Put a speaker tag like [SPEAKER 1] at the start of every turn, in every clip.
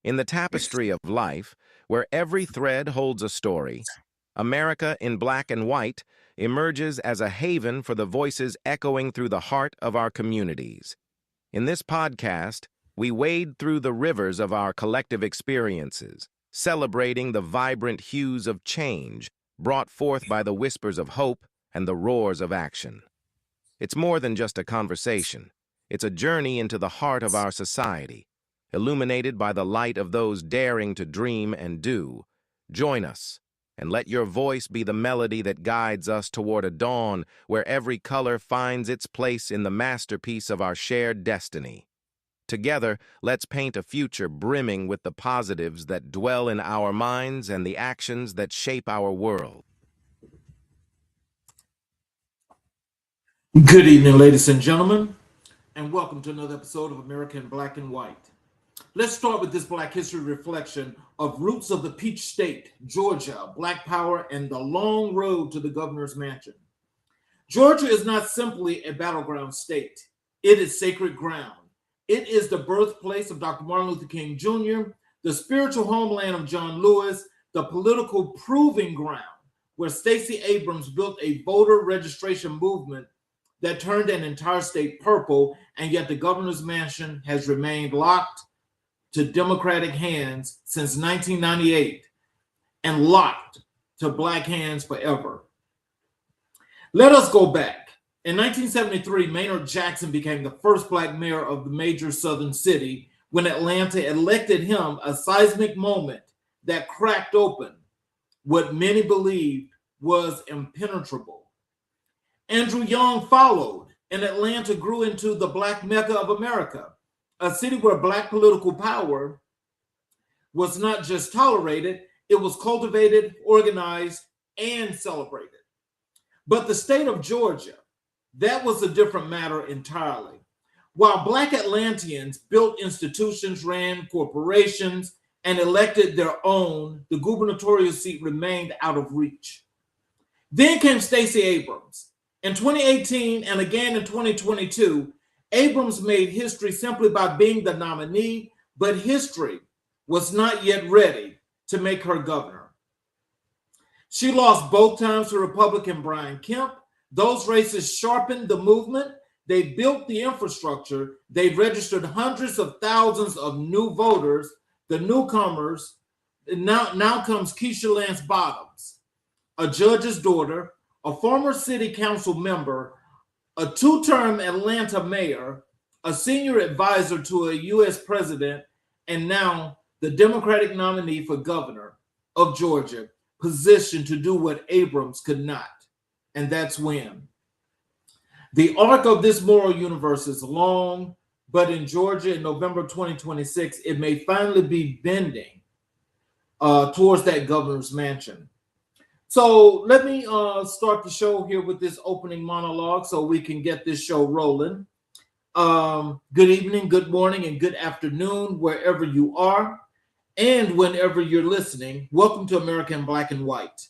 [SPEAKER 1] In the tapestry of life, where every thread holds a story, America in black and white emerges as a haven for the voices echoing through the heart of our communities. In this podcast, we wade through the rivers of our collective experiences, celebrating the vibrant hues of change brought forth by the whispers of hope and the roars of action. It's more than just a conversation. It's a journey into the heart of our society, illuminated by the light of those daring to dream and do. Join us, and let your voice be the melody that guides us toward a dawn where every color finds its place in the masterpiece of our shared destiny. Together, let's paint a future brimming with the positives that dwell in our minds and the actions that shape our world.
[SPEAKER 2] Good evening, ladies and gentlemen, and welcome to another episode of America in Black and White. Let's start with this Black History reflection of roots of the Peach State, Georgia, Black Power, and the long road to the governor's mansion. Georgia is not simply a battleground state. It is sacred ground. It is the birthplace of Dr. Martin Luther King Jr., the spiritual homeland of John Lewis, the political proving ground where Stacey Abrams built a voter registration movement that turned an entire state purple, and yet the governor's mansion has remained locked to Democratic hands since 1998 and locked to Black hands forever. Let us go back. In 1973, Maynard Jackson became the first Black mayor of the major southern city when Atlanta elected him, a seismic moment that cracked open what many believed was impenetrable. Andrew Young followed, and Atlanta grew into the Black Mecca of America, a city where Black political power was not just tolerated, it was cultivated, organized, and celebrated. But the state of Georgia, that was a different matter entirely. While Black Atlanteans built institutions, ran corporations, and elected their own, the gubernatorial seat remained out of reach. Then came Stacey Abrams. In 2018 and again in 2022, Abrams made history simply by being the nominee, but history was not yet ready to make her governor. She lost both times to Republican Brian Kemp. Those races sharpened the movement. They built the infrastructure. They registered hundreds of thousands of new voters, the newcomers. Now comes Keisha Lance Bottoms, a judge's daughter, a former city council member, a two-term Atlanta mayor, a senior advisor to a U.S. president, and now the Democratic nominee for governor of Georgia, positioned to do what Abrams could not, and that's win. The arc of this moral universe is long, but in Georgia in November 2026, it may finally be bending towards that governor's mansion. So let me start the show here with this opening monologue so we can get this show rolling. Good evening, good morning, and good afternoon, wherever you are and whenever you're listening. Welcome to America in Black and White.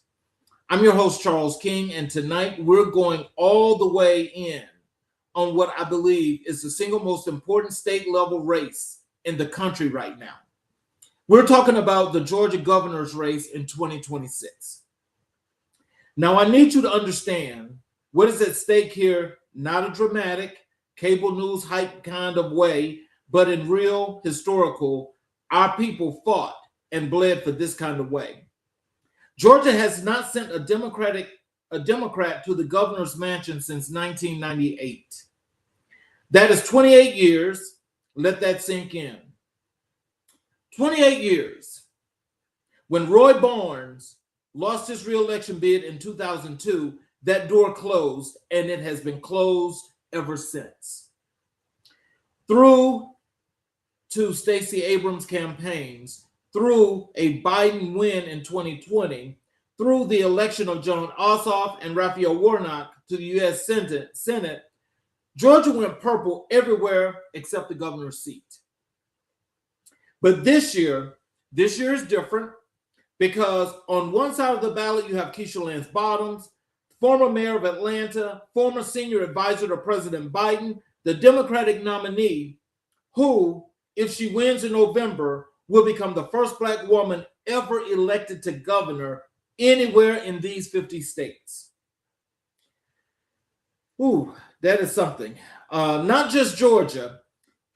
[SPEAKER 2] I'm your host, Charles King, and tonight we're going all the way in on what I believe is the single most important state-level race in the country right now. We're talking about the Georgia governor's race in 2026. Now, I need you to understand what is at stake here, not a dramatic cable news hype kind of way, but in real historical, our people fought and bled for this kind of way. Georgia has not sent a Democrat to the governor's mansion since 1998. That is 28 years. Let that sink in. 28 years. When Roy Barnes lost his re-election bid in 2002, that door closed, and it has been closed ever since. Through to Stacey Abrams' campaigns, through a Biden win in 2020, through the election of Jon Ossoff and Raphael Warnock to the U.S. Senate, Georgia went purple everywhere except the governor's seat. But this year is different. Because on one side of the ballot, you have Keisha Lance Bottoms, former mayor of Atlanta, former senior advisor to President Biden, the Democratic nominee, who, if she wins in November, will become the first Black woman ever elected to governor anywhere in these 50 states. Ooh, that is something. Not just Georgia,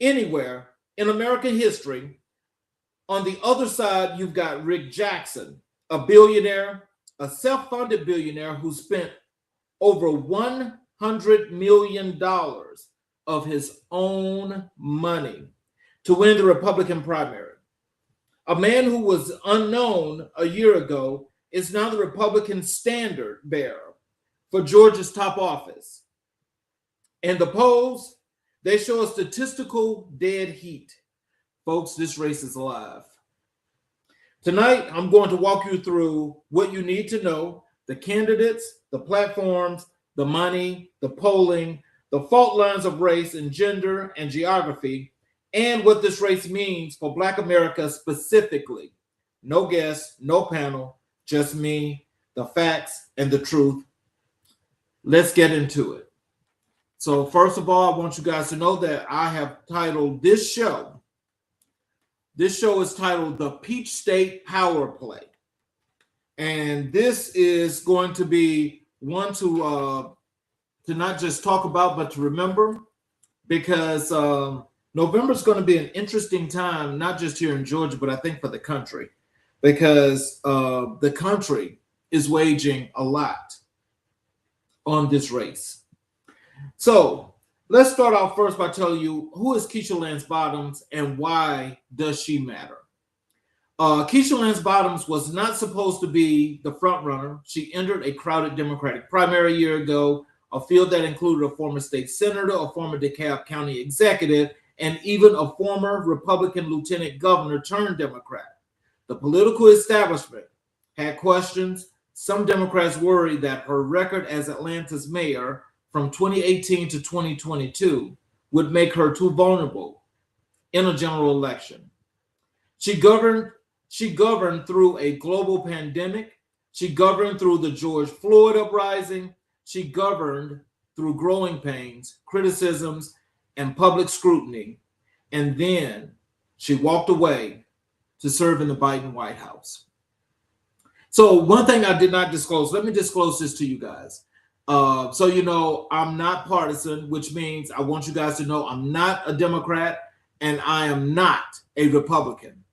[SPEAKER 2] anywhere in American history. On the other side, you've got Rick Jackson, a billionaire, a self-funded billionaire who spent over $100 million of his own money to win the Republican primary. A man who was unknown a year ago is now the Republican standard bearer for Georgia's top office. And the polls, they show a statistical dead heat. Folks, this race is alive. Tonight, I'm going to walk you through what you need to know, the candidates, the platforms, the money, the polling, the fault lines of race and gender and geography, and what this race means for Black America specifically. No guests, no panel, just me, the facts, and the truth. Let's get into it. So first of all, I want you guys to know that I have titled this show. This show is titled The Peach State Power Play. And this is going to be one to not just talk about, but to remember, because November is going to be an interesting time, not just here in Georgia, but I think for the country, because the country is waging a lot on this race. So let's start off first by telling you who is Keisha Lance Bottoms and why does she matter? Keisha Lance Bottoms was not supposed to be the front runner. She entered a crowded Democratic primary a year ago, a field that included a former state senator, a former DeKalb County executive, and even a former Republican lieutenant governor turned Democrat. The political establishment had questions. Some Democrats worried that her record as Atlanta's mayor from 2018 to 2022 would make her too vulnerable in a general election. She governed through a global pandemic. She governed through the George Floyd uprising. She governed through growing pains, criticisms, and public scrutiny. And then she walked away to serve in the Biden White House. So one thing I did not disclose, let me disclose this to you guys. So, you know, I'm not partisan, which means I want you guys to know I'm not a Democrat and I am not a Republican.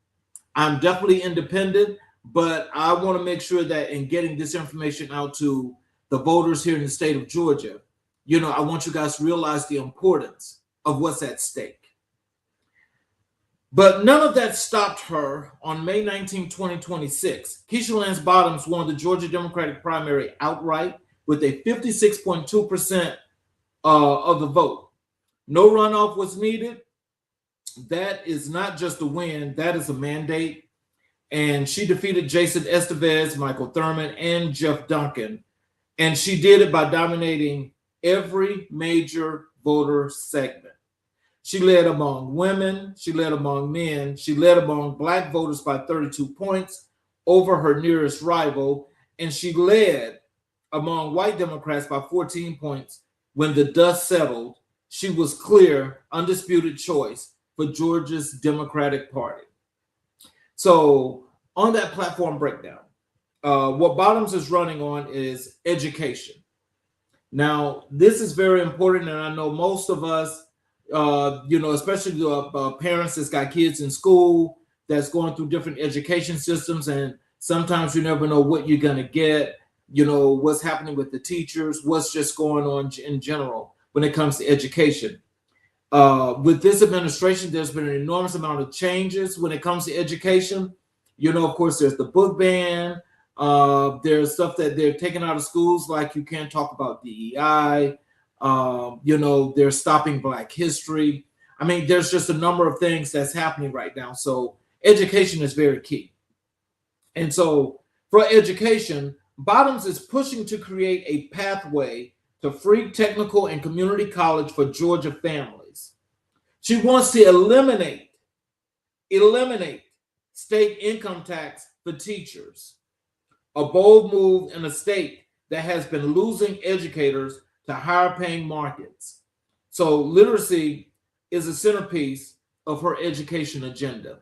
[SPEAKER 2] I'm definitely independent, but I want to make sure that in getting this information out to the voters here in the state of Georgia, you know, I want you guys to realize the importance of what's at stake. But none of that stopped her on May 19, 2026. Keisha Lance Bottoms won the Georgia Democratic primary outright with a 56.2% of the vote. No runoff was needed. That is not just a win, that is a mandate. And she defeated Jason Estevez, Michael Thurman, and Jeff Duncan. And she did it by dominating every major voter segment. She led among women, she led among men, she led among Black voters by 32 points over her nearest rival, and she led among white Democrats by 14 points. When the dust settled, she was clear, undisputed choice for Georgia's Democratic Party. So on that platform breakdown, what Bottoms is running on is education. Now, this is very important, and I know most of us, you know, especially the parents that's got kids in school that's going through different education systems, and sometimes you never know what you're going to get, you know, what's happening with the teachers, what's just going on in general when it comes to education. With this administration, there's been an enormous amount of changes when it comes to education. You know, of course, there's the book ban. There's stuff that they're taking out of schools, like you can't talk about DEI. You know, they're stopping Black history. I mean, there's just a number of things that's happening right now. So education is very key. And so for education, Bottoms is pushing to create a pathway to free technical and community college for Georgia families. She wants to eliminate state income tax for teachers, a bold move in a state that has been losing educators to higher paying markets. So literacy is a centerpiece of her education agenda.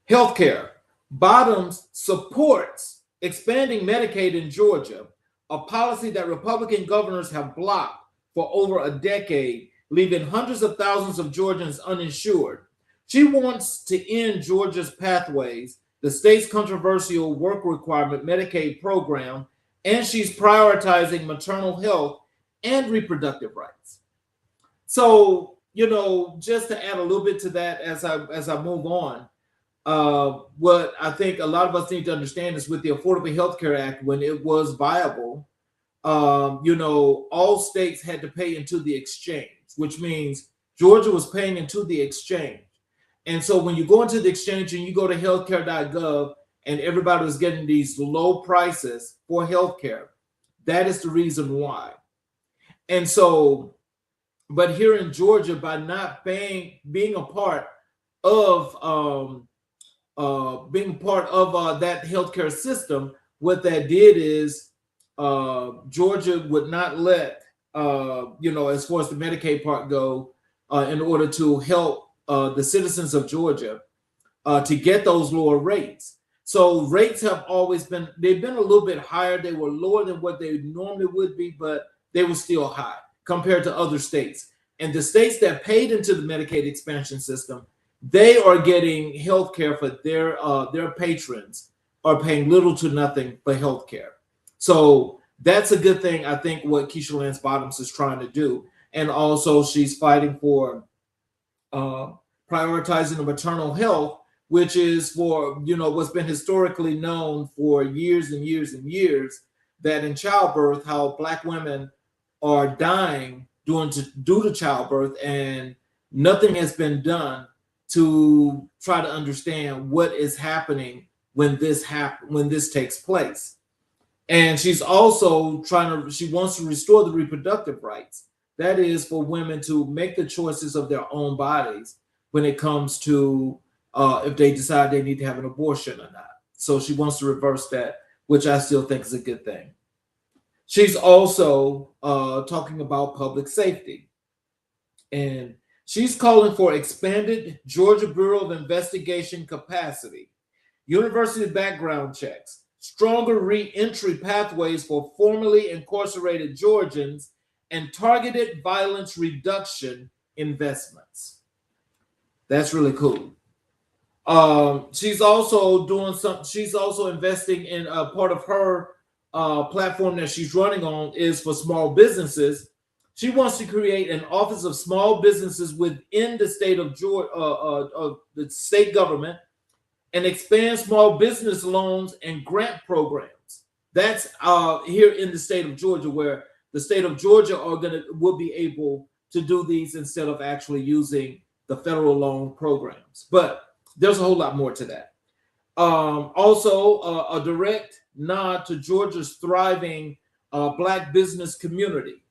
[SPEAKER 2] Healthcare. Bottoms supports expanding Medicaid in Georgia, a policy that Republican governors have blocked for over a decade, leaving hundreds of thousands of Georgians uninsured. She wants to end Georgia's Pathways, the state's controversial work requirement Medicaid program, and she's prioritizing maternal health and reproductive rights. So, just to add a little bit to that as I move on, what I think a lot of us need to understand is with the Affordable Health Care Act, when it was viable, all states had to pay into the exchange, which means Georgia was paying into the exchange. And so when you go into the exchange and you go to healthcare.gov and everybody was getting these low prices for healthcare, that is the reason why. And so, but here in Georgia, by not being a part of that healthcare system, what that did is Georgia would not let as far as the Medicaid part go, in order to help the citizens of Georgia to get those lower rates. So rates have always they've been a little bit higher. They were lower than what they normally would be, but they were still high compared to other states. And the states that paid into the Medicaid expansion system, they are getting health care for their patrons are paying little to nothing for health care. So that's a good thing, I think, what Keisha Lance Bottoms is trying to do. And also she's fighting for prioritizing the maternal health, which is for, what's been historically known for years and years and years, that in childbirth, how Black women are dying due to childbirth, and nothing has been done to try to understand what is happening when this takes place. And she's also she wants to restore the reproductive rights. That is for women to make the choices of their own bodies when it comes to if they decide they need to have an abortion or not. So she wants to reverse that, which I still think is a good thing. She's also talking about public safety. And she's calling for expanded Georgia Bureau of Investigation capacity, university background checks, stronger re-entry pathways for formerly incarcerated Georgians, and targeted violence reduction investments. That's really cool. She's also investing in a part of her platform that she's running on is for small businesses. She wants to create an office of small businesses within the state of Georgia, the state government, and expand small business loans and grant programs. That's here in the state of Georgia, where the state of Georgia will be able to do these instead of actually using the federal loan programs. But there's a whole lot more to that. Also, a direct nod to Georgia's thriving Black business community.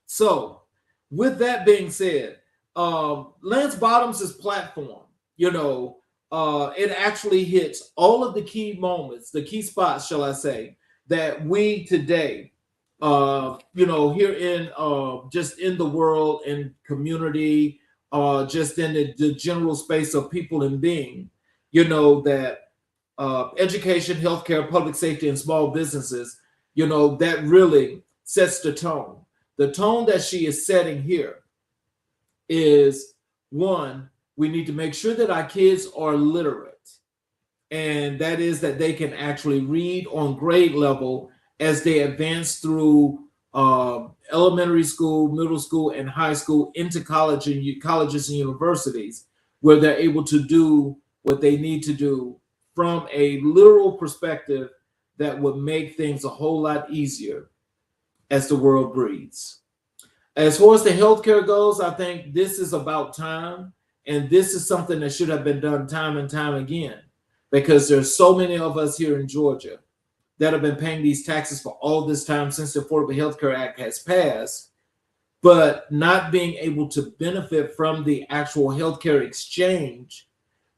[SPEAKER 2] So, with that being said, Lance Bottoms' platform, it actually hits all of the key moments, the key spots, shall I say, that we today, here in just in the world and community, just in the general space of people and being, that education, healthcare, public safety, and small businesses, that really sets the tone. The tone that she is setting here is, one, we need to make sure that our kids are literate. And that is that they can actually read on grade level as they advance through elementary school, middle school, and high school into colleges and universities, where they're able to do what they need to do from a literal perspective that would make things a whole lot easier as the world breathes. As far as the healthcare goes, I think this is about time, and this is something that should have been done time and time again, because there's so many of us here in Georgia that have been paying these taxes for all this time since the Affordable Health Care Act has passed, but not being able to benefit from the actual healthcare exchange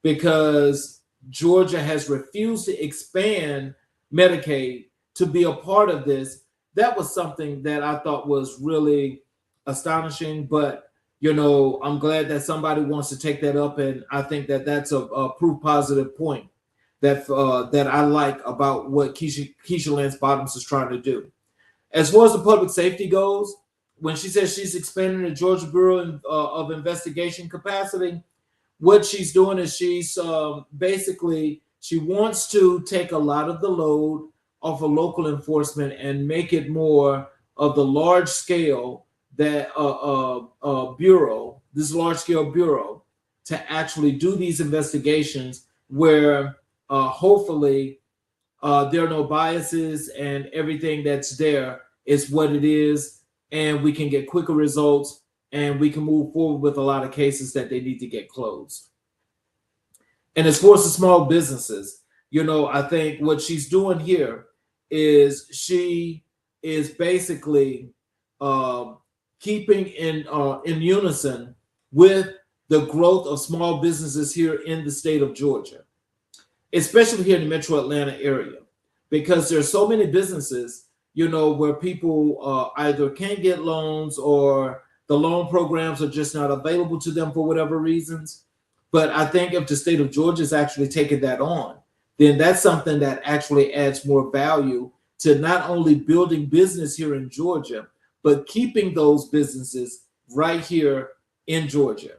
[SPEAKER 2] because Georgia has refused to expand Medicaid to be a part of this. That was something that I thought was really astonishing, but I'm glad that somebody wants to take that up, and I think that that's a proof positive point that I like about what Keisha Lance Bottoms is trying to do. As far as the public safety goes, when she says she's expanding the Georgia Bureau of Investigation capacity, what she's doing is she's basically she wants to take a lot of the load off of local enforcement and make it more of the large scale that bureau, this large scale bureau, to actually do these investigations where hopefully there are no biases and everything that's there is what it is, and we can get quicker results and we can move forward with a lot of cases that they need to get closed. And as far as the small businesses, I think what she's doing here is she is basically keeping in unison with the growth of small businesses here in the state of Georgia, especially here in the metro Atlanta area, because there's so many businesses, where people either can't get loans or the loan programs are just not available to them for whatever reasons. But I think if the state of Georgia is actually taking that on, then that's something that actually adds more value to not only building business here in Georgia, but keeping those businesses right here in Georgia.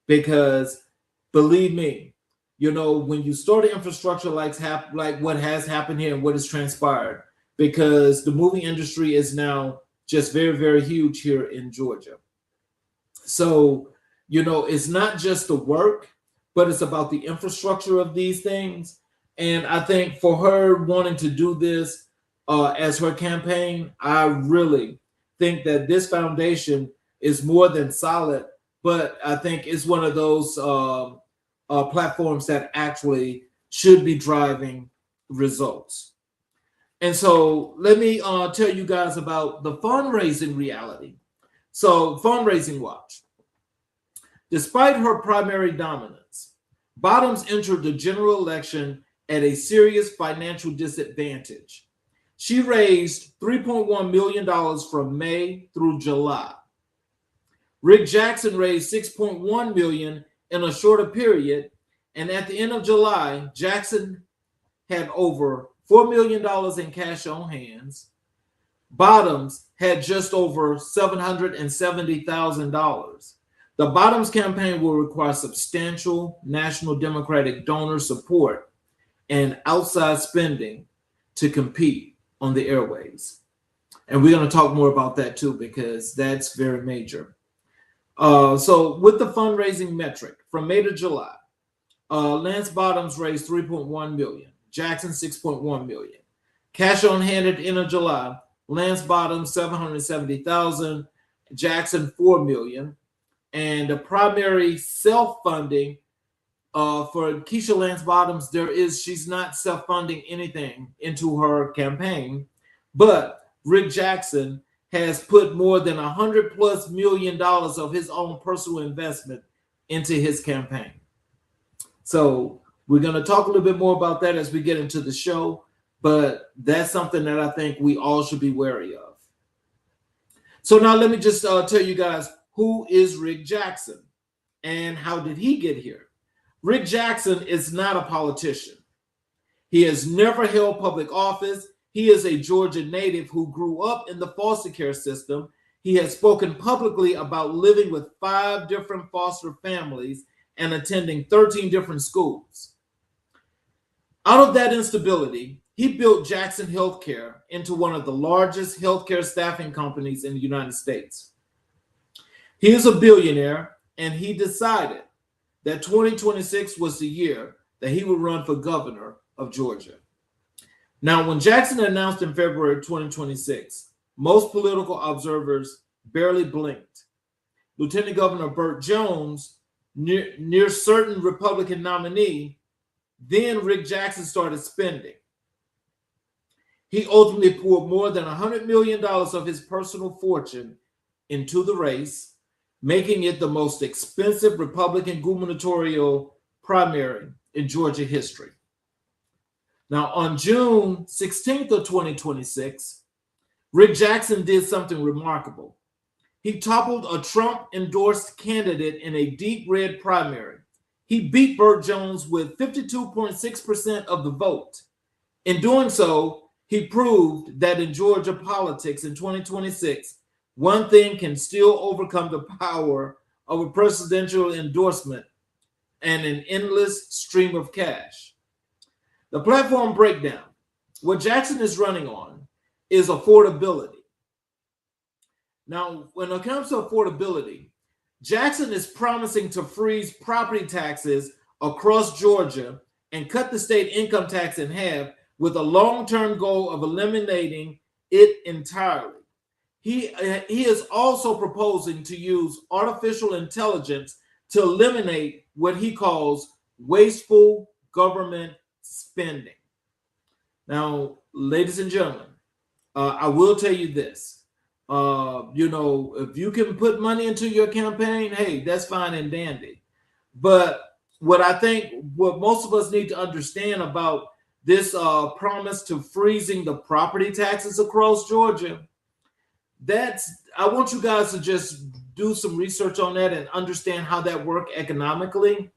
[SPEAKER 2] Because believe me, when you start an infrastructure like what has happened here and what has transpired, because the movie industry is now just very, very huge here in Georgia. So, it's not just the work, but it's about the infrastructure of these things. And I think for her wanting to do this as her campaign, I really think that this foundation is more than solid, but I think it's one of those platforms that actually should be driving results. And so let me tell you guys about the fundraising reality. So fundraising watch. Despite her primary dominance, Bottoms entered the general election at a serious financial disadvantage. She raised $3.1 million from May through July. Rick Jackson raised $6.1 million in a shorter period, and at the end of July, Jackson had over $4 million in cash on hands. Bottoms had just over $770,000. The Bottoms campaign will require substantial national Democratic donor support and outside spending to compete on the airways. And we're going to talk more about that too, because that's very major. So with the fundraising metric from May to July, Lance Bottoms raised $3.1 million, Jackson $6.1 million. Cash on hand at the end of July, Lance Bottoms $770,000, Jackson $4 million. And the primary self-funding for Keisha Lance Bottoms, she's not self-funding anything into her campaign, but Rick Jackson has put more than $100+ million of his own personal investment into his campaign. So we're going to talk a little bit more about that as we get into the show, but that's something that I think we all should be wary of. So now let me just tell you guys, who is Rick Jackson and how did he get here? Rick Jackson is not a politician. He has never held public office. He is a Georgia native who grew up in the foster care system. He has spoken publicly about living with 5 different foster families and attending 13 different schools. Out of that instability, he built Jackson Healthcare into one of the largest healthcare staffing companies in the United States. He is a billionaire, and he decided that 2026 was the year that he would run for governor of Georgia. Now, when Jackson announced in February 2026, most political observers barely blinked. Lieutenant Governor Burt Jones, near certain Republican nominee, then Rick Jackson started spending. He ultimately poured more than $100 million of his personal fortune into the race, making it the most expensive Republican gubernatorial primary in Georgia history. Now, on June 16th of 2026, Rick Jackson did something remarkable. He toppled a Trump-endorsed candidate in a deep red primary. He beat Burt Jones with 52.6% of the vote. In doing so, he proved that in Georgia politics in 2026, one thing can still overcome the power of a presidential endorsement and an endless stream of cash. The platform breakdown. What Jackson is running on is affordability. Now, when it comes to affordability, Jackson is promising to freeze property taxes across Georgia and cut the state income tax in half with a long-term goal of eliminating it entirely. He is also proposing to use artificial intelligence to eliminate what he calls wasteful government spending. Now, ladies and gentlemen, I will tell you this. If you can put money into your campaign, hey, that's fine and dandy. But what most of us need to understand about this promise to freezing the property taxes across Georgia, I want you guys to just do some research on that and understand how that works economically,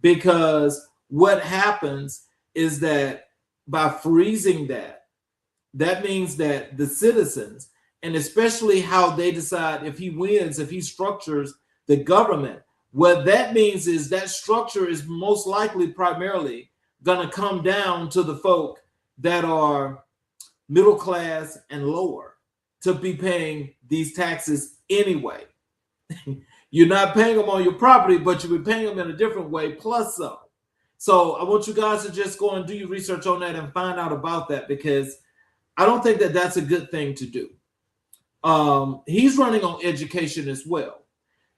[SPEAKER 2] because what happens is that by freezing that means that the citizens, and especially how they decide if he wins, if he structures the government, what that means is that structure is most likely primarily going to come down to the folk that are middle class and lower to be paying these taxes anyway. You're not paying them on your property, but you'll be paying them in a different way, plus some. So I want you guys to just go and do your research on that and find out about that, because I don't think that that's a good thing to do. He's running on education as well.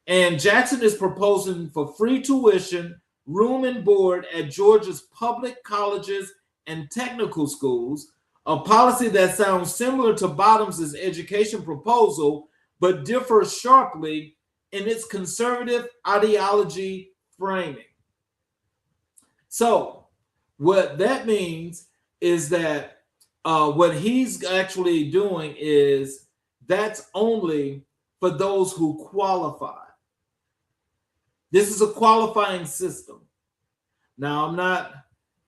[SPEAKER 2] And Jackson is proposing for free tuition, room and board at Georgia's public colleges and technical schools, a policy that sounds similar to Bottom's education proposal, but differs sharply in its conservative ideology framing. So what that means is that what he's actually doing is that's only for those who qualify. This is a qualifying system. Now,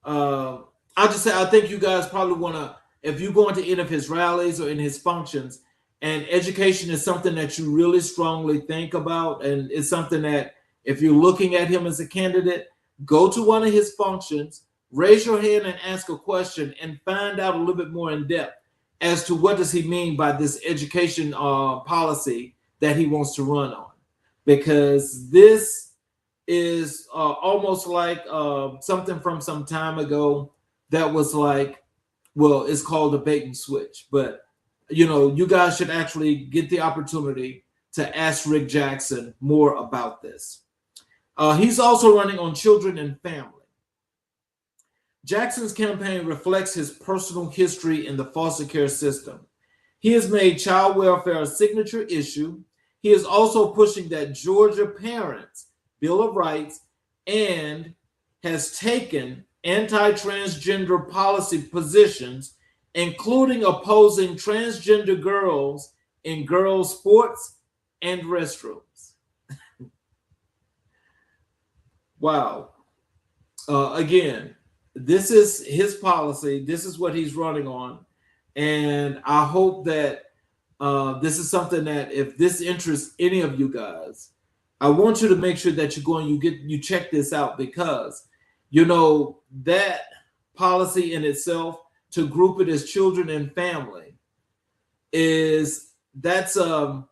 [SPEAKER 2] I think you guys probably want to, if you go into any of his rallies or in his functions, and education is something that you really strongly think about, and it's something that if you're looking at him as a candidate, go to one of his functions, raise your hand and ask a question and find out a little bit more in depth as to what does he mean by this education policy that he wants to run on. Because this is almost like something from some time ago that was like, well, it's called a bait and switch. But, you guys should actually get the opportunity to ask Rick Jackson more about this. He's also running on children and family. Jackson's campaign reflects his personal history in the foster care system. He has made child welfare a signature issue. He is also pushing that Georgia parents' Bill of Rights and has taken anti-transgender policy positions, including opposing transgender girls in girls' sports and restrooms. Wow. Again, this is his policy. This is what he's running on. And I hope that this is something that if this interests any of you guys, I want you to make sure that you go and you check this out, because that policy in itself, to group it as children and family, that's a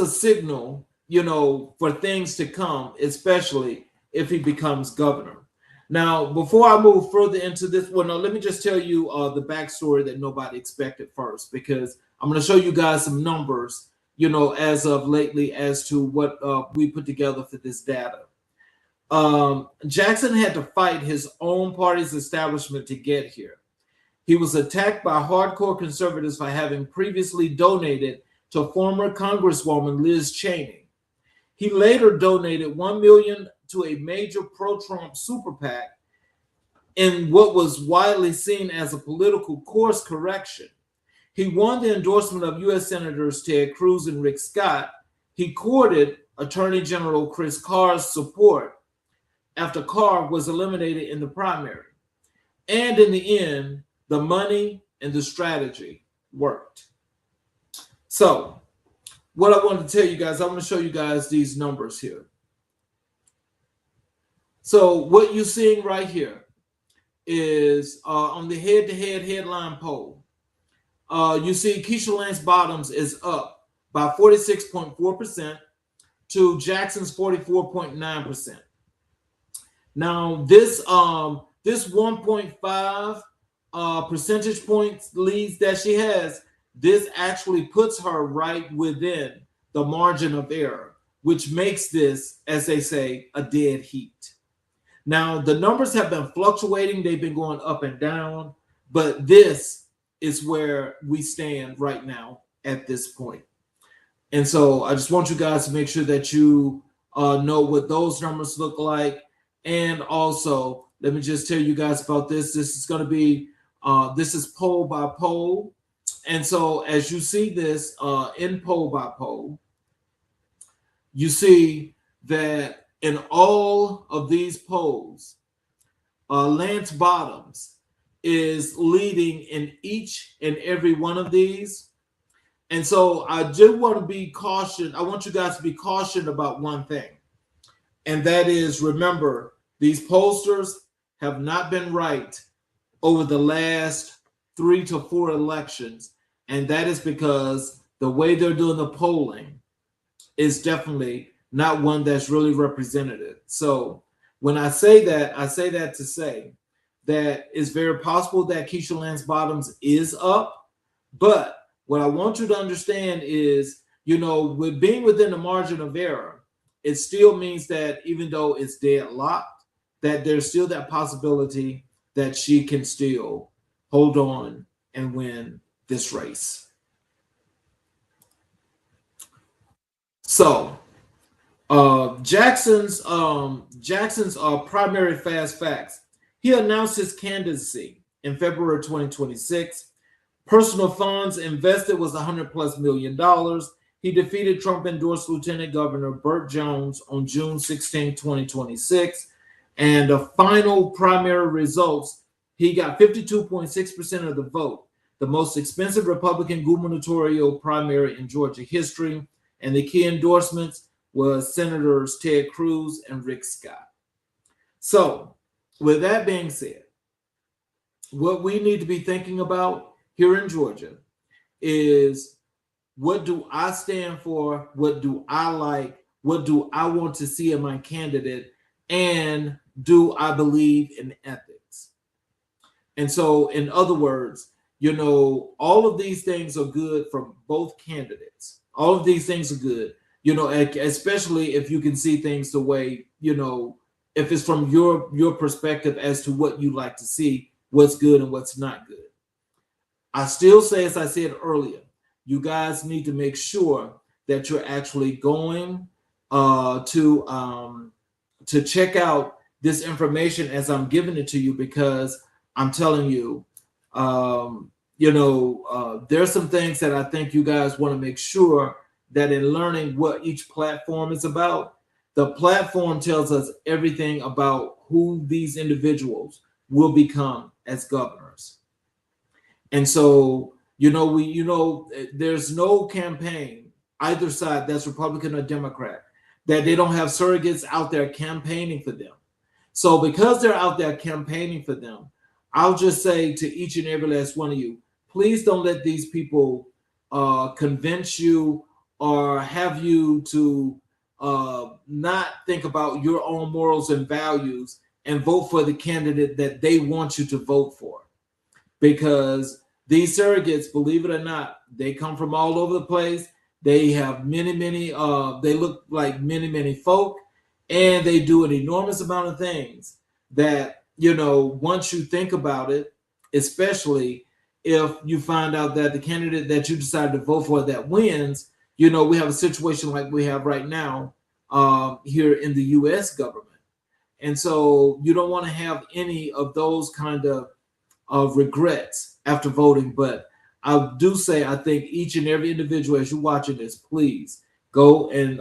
[SPEAKER 2] signal, for things to come, especially if he becomes governor. Now, before I move further into this, let me just tell you the backstory that nobody expected first, because I'm going to show you guys some numbers, as of lately, as to what we put together for this data. Jackson had to fight his own party's establishment to get here. He was attacked by hardcore conservatives for having previously donated to former Congresswoman Liz Cheney. He later donated $1 million to a major pro-Trump super PAC in what was widely seen as a political course correction. He won the endorsement of U.S. Senators Ted Cruz and Rick Scott. He courted Attorney General Chris Carr's support after Carr was eliminated in the primary. And in the end, the money and the strategy worked. So, what I want to tell you guys, I want to show you guys these numbers here. So, what you're seeing right here is on the head-to-head headline poll. You see Keisha Lance Bottoms is up by 46.4% to Jackson's 44.9%. Now, this 1.5 percentage points leads that she has, this actually puts her right within the margin of error, which makes this, as they say, a dead heat. Now, the numbers have been fluctuating. They've been going up and down, but this is where we stand right now at this point. And so I just want you guys to make sure that you know what those numbers look like. And also, let me just tell you guys about this. This is going to be, this is poll by poll. And so as you see this in poll by poll, you see that in all of these polls, Lance Bottoms is leading in each and every one of these. And so I do want to be cautioned. I want you guys to be cautioned about one thing. And that is, remember, these pollsters have not been right over the last 3 to 4 elections. And that is because the way they're doing the polling is definitely not one that's really representative. So when I say that to say that it's very possible that Keisha Lance Bottoms is up. But what I want you to understand is, with being within the margin of error, it still means that even though it's deadlocked, that there's still that possibility that she can still hold on and win this race. So Jackson's primary fast facts. He announced his candidacy in February 2026. Personal funds invested was $100+ million. He defeated Trump-endorsed Lieutenant Governor Burt Jones on June 16, 2026. And the final primary results, he got 52.6% of the vote, the most expensive Republican gubernatorial primary in Georgia history. And the key endorsements was Senators Ted Cruz and Rick Scott. So, with that being said, what we need to be thinking about here in Georgia is, what do I stand for? What do I like? What do I want to see in my candidate? And do I believe in ethics? And so, in other words, all of these things are good from both candidates. All of these things are good, especially if you can see things the way, if it's from your perspective as to what you like to see, what's good and what's not good. I still say, as I said earlier, you guys need to make sure that you're actually going to check out this information as I'm giving it to you, because I'm telling you, there's some things that I think you guys want to make sure that in learning what each platform is about, the platform tells us everything about who these individuals will become as governors. And so, there's no campaign, either side, that's Republican or Democrat, that they don't have surrogates out there campaigning for them. So because they're out there campaigning for them, I'll just say to each and every last one of you, please don't let these people convince you or have you to not think about your own morals and values and vote for the candidate that they want you to vote for. Because these surrogates, believe it or not, they come from all over the place. They have many, they look like many folk, and they do an enormous amount of things that, once you think about it, especially if you find out that the candidate that you decided to vote for that wins, we have a situation like we have right now here in the U.S. government. And so you don't want to have any of those kind of regrets after voting. But I do say I think each and every individual, as you're watching this, please go and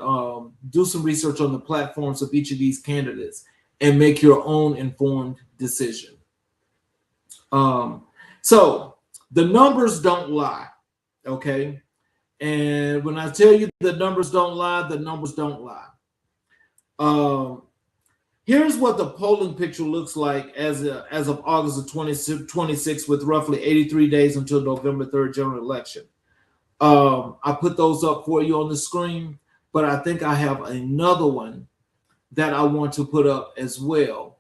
[SPEAKER 2] do some research on the platforms of each of these candidates and make your own informed decision. So the numbers don't lie, okay? And when I tell you the numbers don't lie, the numbers don't lie. Here's what the polling picture looks like as of August of 2026, with roughly 83 days until November 3rd general election. I put those up for you on the screen, but I think I have another one that I want to put up as well.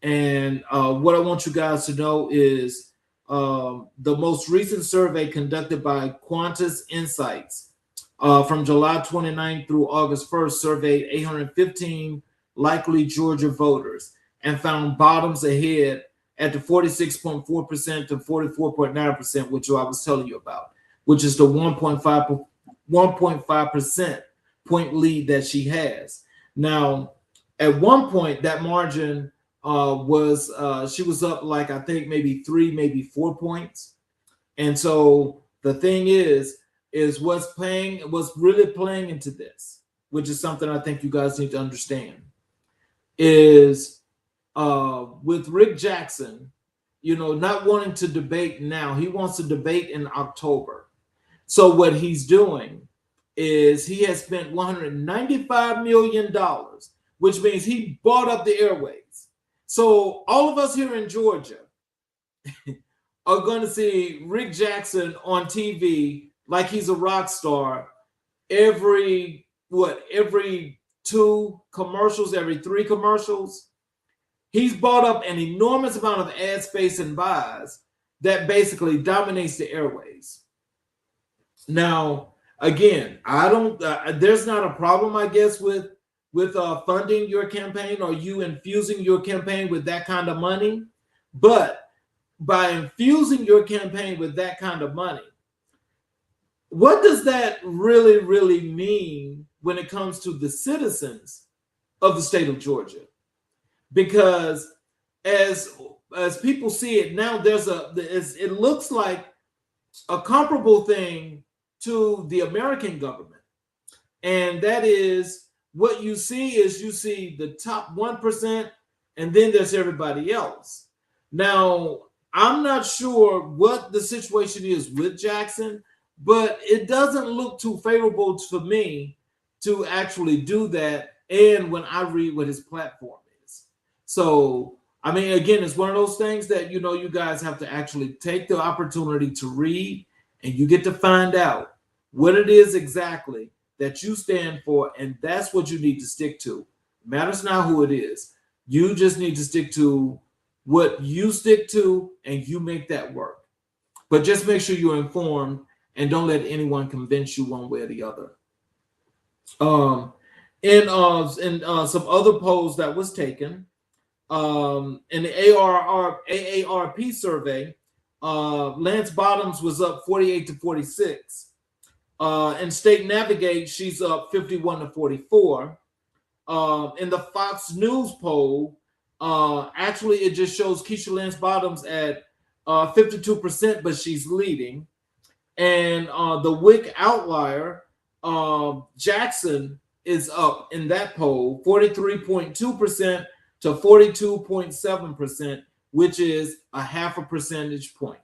[SPEAKER 2] And what I want you guys to know is the most recent survey conducted by Quantus Insights from July 29th through August 1st surveyed 815 likely Georgia voters and found bottoms ahead at the 46.4% to 44.9%, which I was telling you about, which is the 1.5% point lead that she has. Now, at one point, that margin was she was up like I think maybe 3, maybe 4 points. And so the thing is what's really playing into this, which is something I think you guys need to understand, is with Rick Jackson, not wanting to debate now. He wants to debate in October. So what he's doing is he has spent $195 million, which means he bought up the airways. So all of us here in Georgia are going to see Rick Jackson on TV like he's a rock star every 2 commercials, every 3 commercials. He's bought up an enormous amount of ad space and buys that basically dominates the airways. Now, again, I don't. There's not a problem, I guess, with funding your campaign or you infusing your campaign with that kind of money. But by infusing your campaign with that kind of money, what does that really, really mean when it comes to the citizens of the state of Georgia? Because as people see it now, it looks like a comparable thing to the American government. And that is, what you see the top 1%, and then there's everybody else. Now, I'm not sure what the situation is with Jackson, but it doesn't look too favorable for me to actually do that. And when I read what his platform is. So, I mean, again, it's one of those things that, you guys have to actually take the opportunity to read, and you get to find out what it is exactly that you stand for. And that's what you need to stick to. Matters not who it is. You just need to stick to what you stick to, and you make that work. But just make sure you're informed and don't let anyone convince you one way or the other. In some other polls that was taken, in the AARP survey, Lance Bottoms was up 48 to 46. In State Navigate, she's up 51 to 44. In the Fox News poll, actually it just shows Keisha Lance Bottoms at 52%, but she's leading. And the Wick Outlier, Jackson is up in that poll 43.2% to 42.7%, which is a 0.5 percentage point.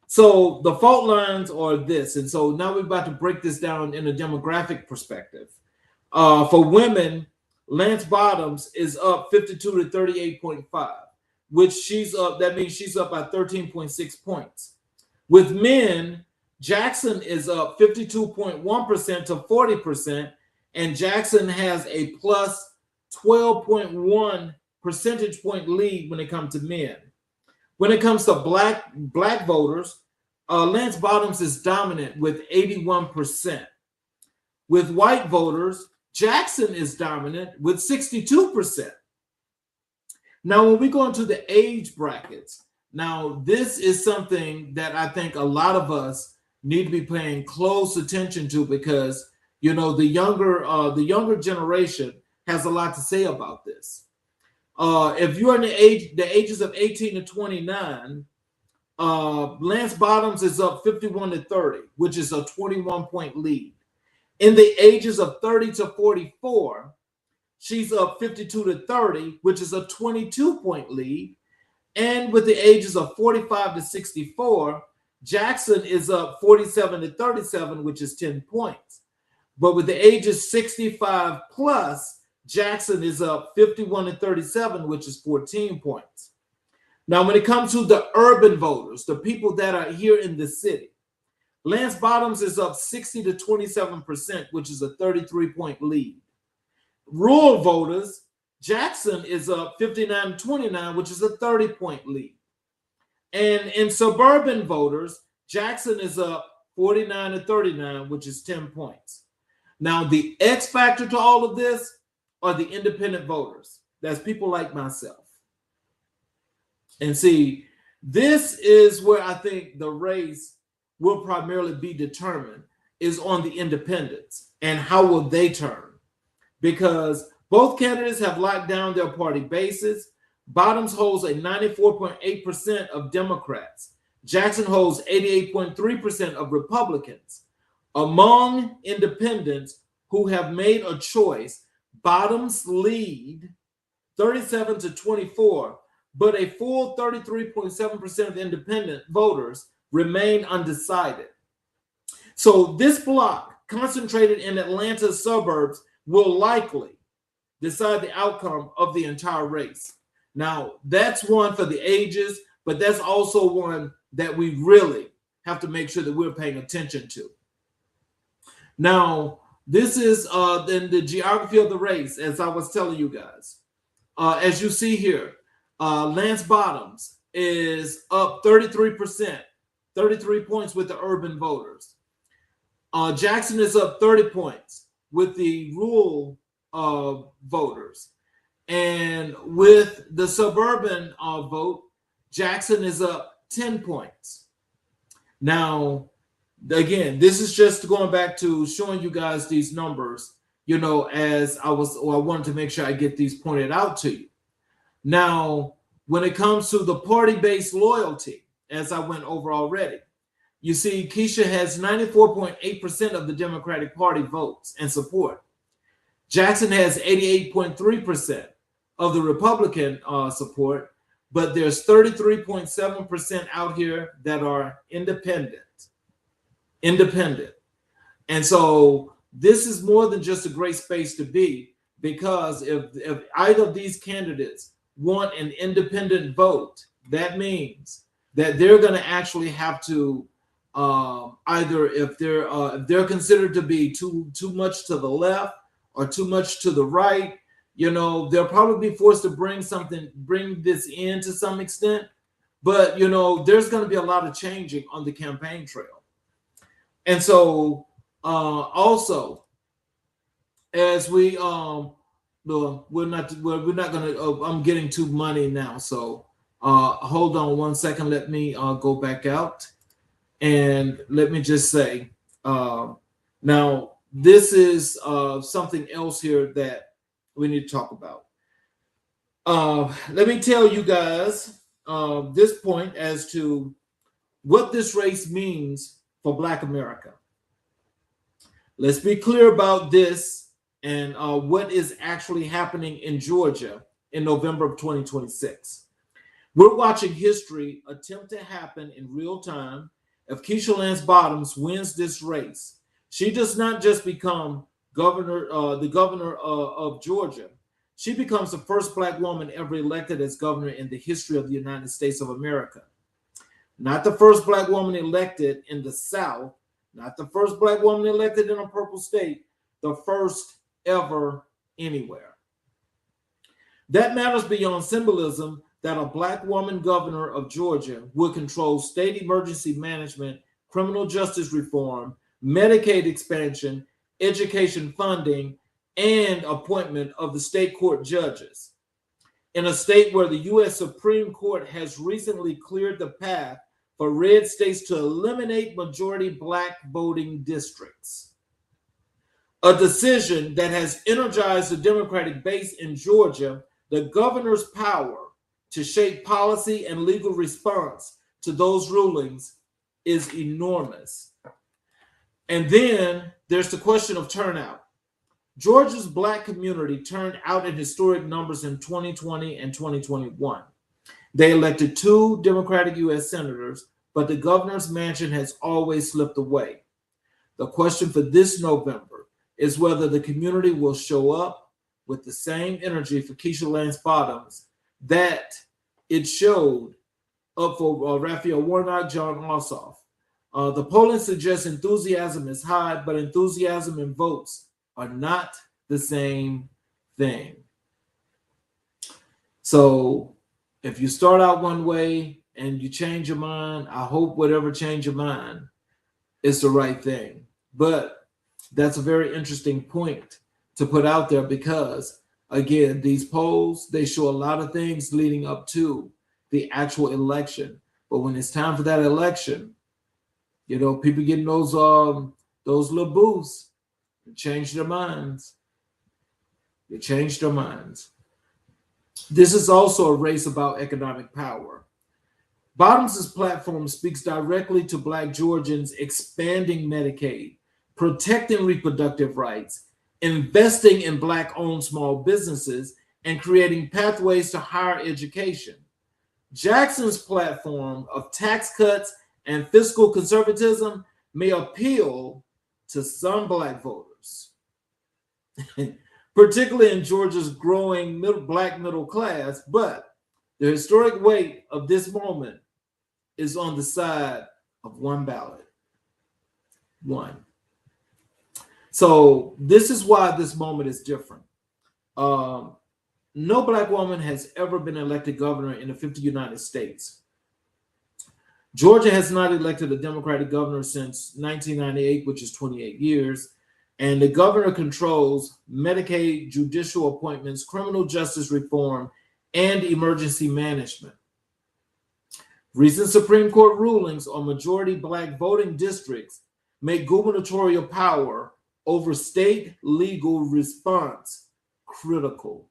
[SPEAKER 2] So the fault lines are this. And so now we're about to break this down in a demographic perspective. For women, Lance Bottoms is up 52 to 38.5, which she's up. That means she's up by 13.6 points. With men, Jackson is up 52.1% to 40%, and Jackson has a plus 12.1 percentage point lead when it comes to men. When it comes to black voters, Lance Bottoms is dominant with 81%. With white voters, Jackson is dominant with 62%. Now, when we go into the age brackets, now this is something that I think a lot of us need to be paying close attention to, because the younger generation has a lot to say about this. If you're in the ages of 18 to 29, Lance Bottoms is up 51-30, which is a 21-point lead. In the ages of 30 to 44, she's up 52-30, which is a 22-point lead. And with the ages of 45 to 64, Jackson is up 47-37, which is 10 points. But with the ages 65 plus, Jackson is up 51-37, which is 14 points. Now, when it comes to the urban voters, the people that are here in the city, Lance Bottoms is up 60-27%, which is a 33-point lead. Rural voters, Jackson is up 59-29, which is a 30-point lead. And in suburban voters, Jackson is up 49-39, which is 10 points. Now, the X factor to all of this are the independent voters. That's people like myself. And see, this is where I think the race will primarily be determined, is on the independents and how will they turn. Because both candidates have locked down their party bases. Bottoms holds a 94.8% of Democrats. Jackson holds 88.3% of Republicans. Among independents who have made a choice, Bottoms lead 37-24, but a full 33.7% of independent voters remain undecided. So this block, concentrated in Atlanta's suburbs, will likely decide the outcome of the entire race. Now, that's one for the ages, but that's also one that we really have to make sure that we're paying attention to. Now, this is then the geography of the race, as I was telling you guys. As you see here, Lance Bottoms is up 33%, 33 points with the urban voters. Jackson is up 30 points with the rural voters. And with the suburban vote, Jackson is up 10 points. Now, again, this is just going back to showing you guys these numbers, you know, as I wanted to make sure I get these pointed out to you. Now, when it comes to the party-based loyalty, as I went over already, you see Keisha has 94.8% of the Democratic Party votes and support. Jackson has 88.3% of the Republican support, but there's 33.7% out here that are independent. And so this is more than just a great space to be, because if either of these candidates want an independent vote, that means that they're going to actually have to either, if they're considered to be too much to the left or too much to the right, you know, they'll probably be forced to bring this in to some extent. But, you know, there's going to be a lot of changing on the campaign trail. And so also, as we're not going to, I'm getting too money now. So hold on one second. Let me go back out. And let me just say, now, this is something else here that we need to talk about. Let me tell you guys this point as to what this race means for Black America. Let's be clear about this and what is actually happening in Georgia in November of 2026. We're watching history attempt to happen in real time. If Keisha Lance Bottoms wins this race, she does not just become the governor of Georgia. She becomes the first Black woman ever elected as governor in the history of the United States of America. Not the first Black woman elected in the South, not the first Black woman elected in a purple state, the first ever anywhere. That matters beyond symbolism, that a Black woman governor of Georgia will control state emergency management, criminal justice reform, Medicaid expansion, education funding, and appointment of the state court judges. In a state where the U.S. Supreme Court has recently cleared the path for red states to eliminate majority Black voting districts. A decision that has energized the Democratic base in Georgia, the governor's power to shape policy and legal response to those rulings is enormous. And then there's the question of turnout. Georgia's Black community turned out in historic numbers in 2020 and 2021. They elected 2 Democratic U.S. senators, but the governor's mansion has always slipped away. The question for this November is whether the community will show up with the same energy for Keisha Lance Bottoms that it showed up for Raphael Warnock, John Ossoff. The polling suggests enthusiasm is high, but enthusiasm and votes are not the same thing. So if you start out one way and you change your mind, I hope whatever change your mind is the right thing. But that's a very interesting point to put out there because, again, these polls, they show a lot of things leading up to the actual election. But when it's time for that election, you know, people getting those little boosts, they change their minds. They change their minds. This is also a race about economic power. Bottoms' platform speaks directly to Black Georgians expanding Medicaid, protecting reproductive rights, investing in Black-owned small businesses, and creating pathways to higher education. Jackson's platform of tax cuts and fiscal conservatism may appeal to some Black voters, particularly in Georgia's growing Black middle class, but the historic weight of this moment is on the side of one ballot. One. So this is why this moment is different. No Black woman has ever been elected governor in the 50 United States. Georgia has not elected a Democratic governor since 1998, which is 28 years. And the governor controls Medicaid, judicial appointments, criminal justice reform, and emergency management. Recent Supreme Court rulings on majority Black voting districts make gubernatorial power over state legal response critical.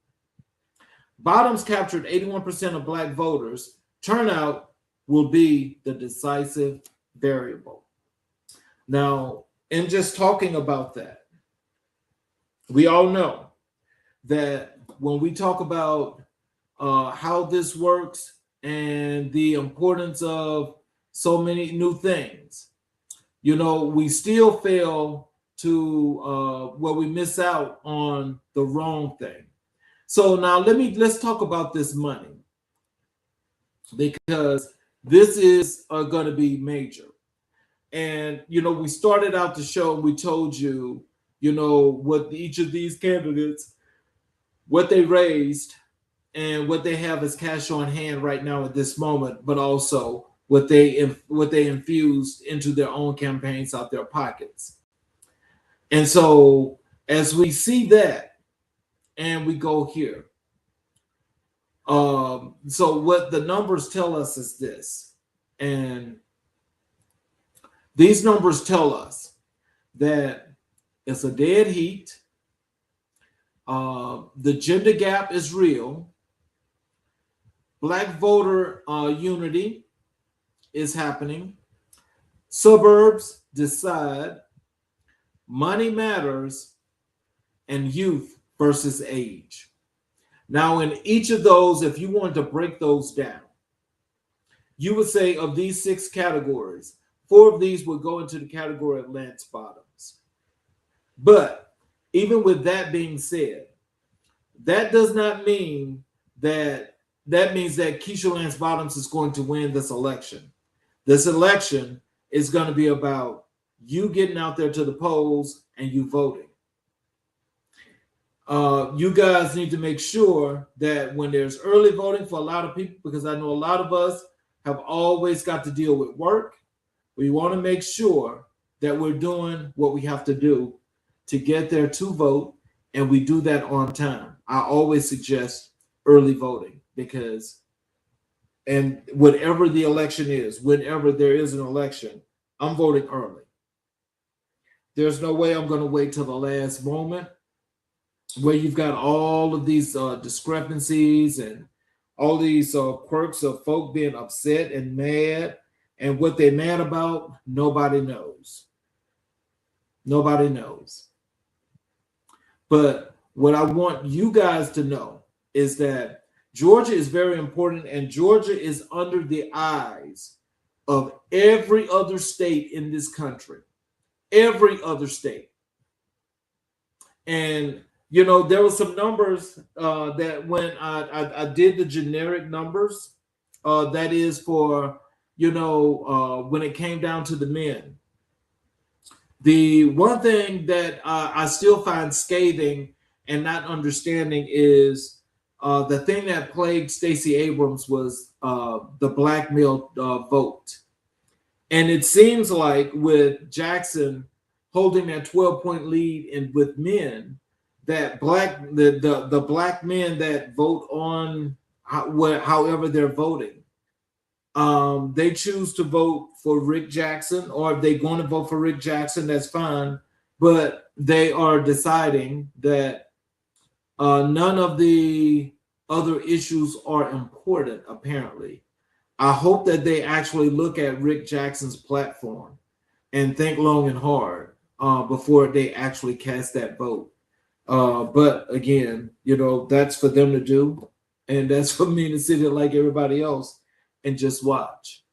[SPEAKER 2] Bottoms captured 81% of Black voters. Turnout will be the decisive variable. Now, in just talking about that, we all know that when we talk about how this works and the importance of so many new things, you know, we still fail to we miss out on the wrong thing. So now let's talk about this money, because this is going to be major. And, you know, we started out the show and we told you, you know, what each of these candidates, what they raised and what they have as cash on hand right now at this moment, but also what they infused into their own campaigns out their pockets. And so as we see that and we go here, so what the numbers tell us is this, and these numbers tell us that it's a dead heat. The gender gap is real. Black voter unity is happening. Suburbs decide. Money matters. And youth versus age. Now, in each of those, if you wanted to break those down, you would say of these 6 categories, 4 of these would go into the category of Lance Bottoms. But even with that being said, that does not mean that means that Keisha Lance Bottoms is going to win this election. This election is going to be about you getting out there to the polls and you voting. You guys need to make sure that when there's early voting for a lot of people, because I know a lot of us have always got to deal with work, we want to make sure that we're doing what we have to do to get there to vote, and we do that on time. I always suggest early voting because, and whatever the election is, whenever there is an election, I'm voting early. There's no way I'm going to wait till the last moment where you've got all of these discrepancies and all these quirks of folk being upset and mad And what they're mad about, nobody knows. Nobody knows. But what I want you guys to know is that Georgia is very important, and Georgia is under the eyes of every other state in this country. Every other state. And there were some numbers that when I did the generic numbers, that is for when it came down to the men. The one thing that I still find scathing and not understanding is the thing that plagued Stacey Abrams was the black male vote. And it seems like with Jackson holding that 12-point lead with men, that the black men that vote on however they're voting, they choose to vote for Rick Jackson, or if they're going to vote for Rick Jackson, that's fine. But they are deciding that none of the other issues are important, apparently. I hope that they actually look at Rick Jackson's platform and think long and hard before they actually cast that vote. But again, that's for them to do. And that's for me to sit here like everybody else and just watch.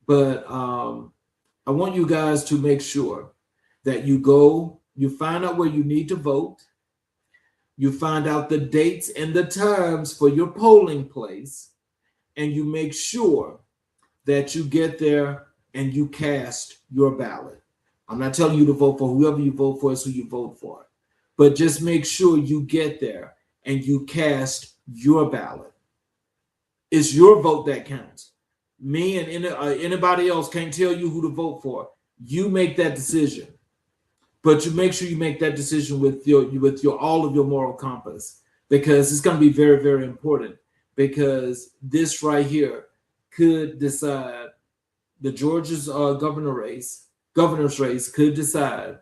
[SPEAKER 2] But I want you guys to make sure that you find out where you need to vote. You find out the dates and the times for your polling place. And you make sure that you get there and you cast your ballot. I'm not telling you to vote for whoever you vote for is who you vote for. But just make sure you get there and you cast your ballot. It's your vote that counts. Me and anybody else can't tell you who to vote for. You make that decision. But you make sure you make that decision with your all of your moral compass, because it's going to be very, very important. Because this right here could decide the Georgia's governor's race could decide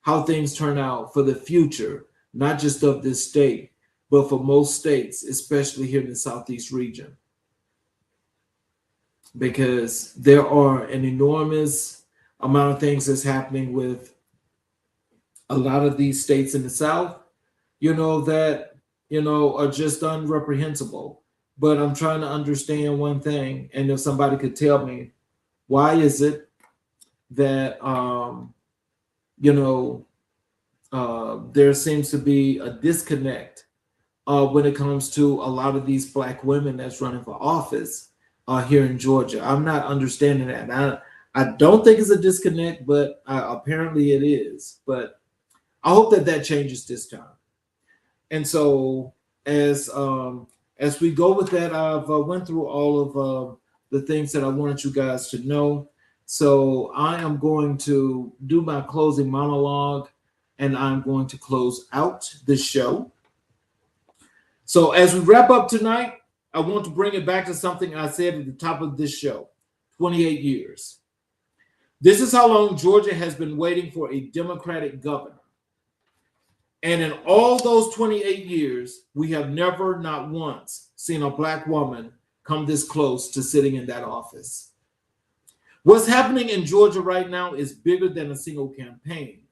[SPEAKER 2] how things turn out for the future, not just of this state, but for most states, especially here in the Southeast region. Because there are an enormous amount of things that's happening with a lot of these states in the South, that are just unreprehensible. But I'm trying to understand one thing, and if somebody could tell me, why is it that there seems to be a disconnect when it comes to a lot of these black women that's running for office here in Georgia? I'm not understanding that. I don't think it's a disconnect, but apparently it is. But I hope that changes this time. And so as we go with that, I've went through all of the things that I wanted you guys to know. So I am going to do my closing monologue, and I'm going to close out the show. So as we wrap up tonight, I want to bring it back to something I said at the top of this show, 28 years. This is how long Georgia has been waiting for a Democratic governor. And in all those 28 years, we have never, not once, seen a black woman come this close to sitting in that office. What's happening in Georgia right now is bigger than a single campaign.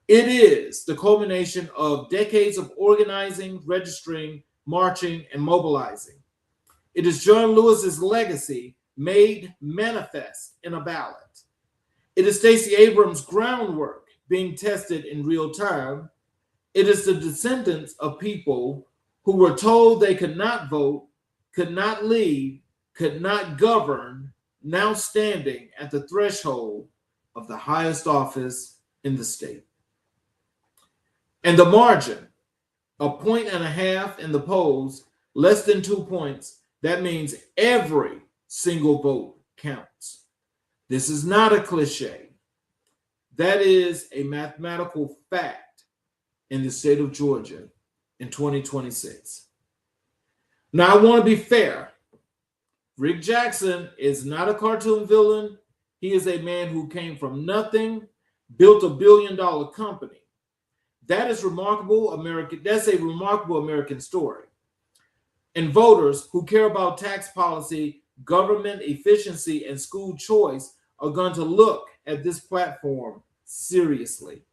[SPEAKER 2] It is the culmination of decades of organizing, registering, marching, and mobilizing. It is John Lewis's legacy made manifest in a ballot. It is Stacey Abrams' groundwork being tested in real time. It is the descendants of people who were told they could not vote, could not lead, could not govern, now standing at the threshold of the highest office in the state. And the margin, 1.5 points in the polls, less than 2 points, that means every single vote counts. This is not a cliche. That is a mathematical fact in the state of Georgia in 2026. Now, I want to be fair. Rick Jackson is not a cartoon villain. He is a man who came from nothing, built a billion-dollar company. That is remarkable American. That's a remarkable American story. And voters who care about tax policy government efficiency, and school choice are going to look at this platform seriously.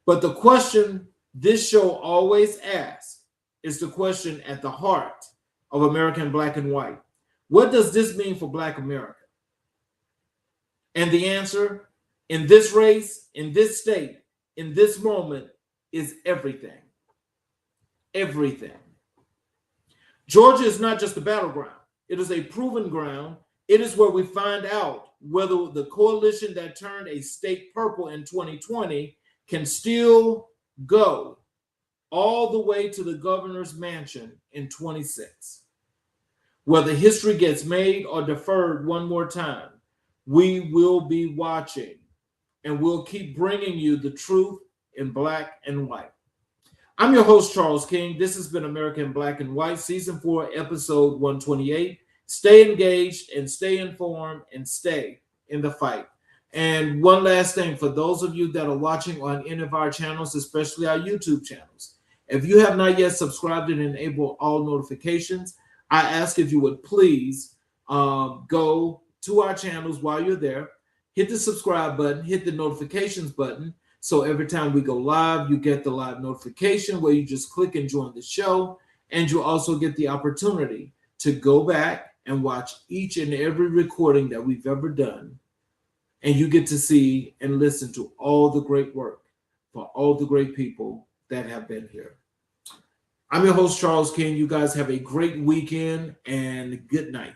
[SPEAKER 2] But the question this show always asks is the question at the heart of American Black and White. What does this mean for Black America? And the answer in this race, in this state, in this moment is everything. Everything. Georgia is not just a battleground. It is a proven ground. It is where we find out whether the coalition that turned a state purple in 2020 can still go all the way to the governor's mansion in 26. Whether history gets made or deferred one more time, we will be watching, and we'll keep bringing you the truth in black and white. I'm your host, Charles King. This has been American Black and White, Season 4, Episode 128. Stay engaged and stay informed and stay in the fight. And one last thing, for those of you that are watching on any of our channels, especially our YouTube channels, if you have not yet subscribed and enabled all notifications, I ask if you would please go to our channels while you're there, hit the subscribe button, hit the notifications button, so every time we go live, you get the live notification where you just click and join the show, and you also get the opportunity to go back and watch each and every recording that we've ever done, and you get to see and listen to all the great work for all the great people that have been here. I'm your host, Charles King. You guys have a great weekend and good night.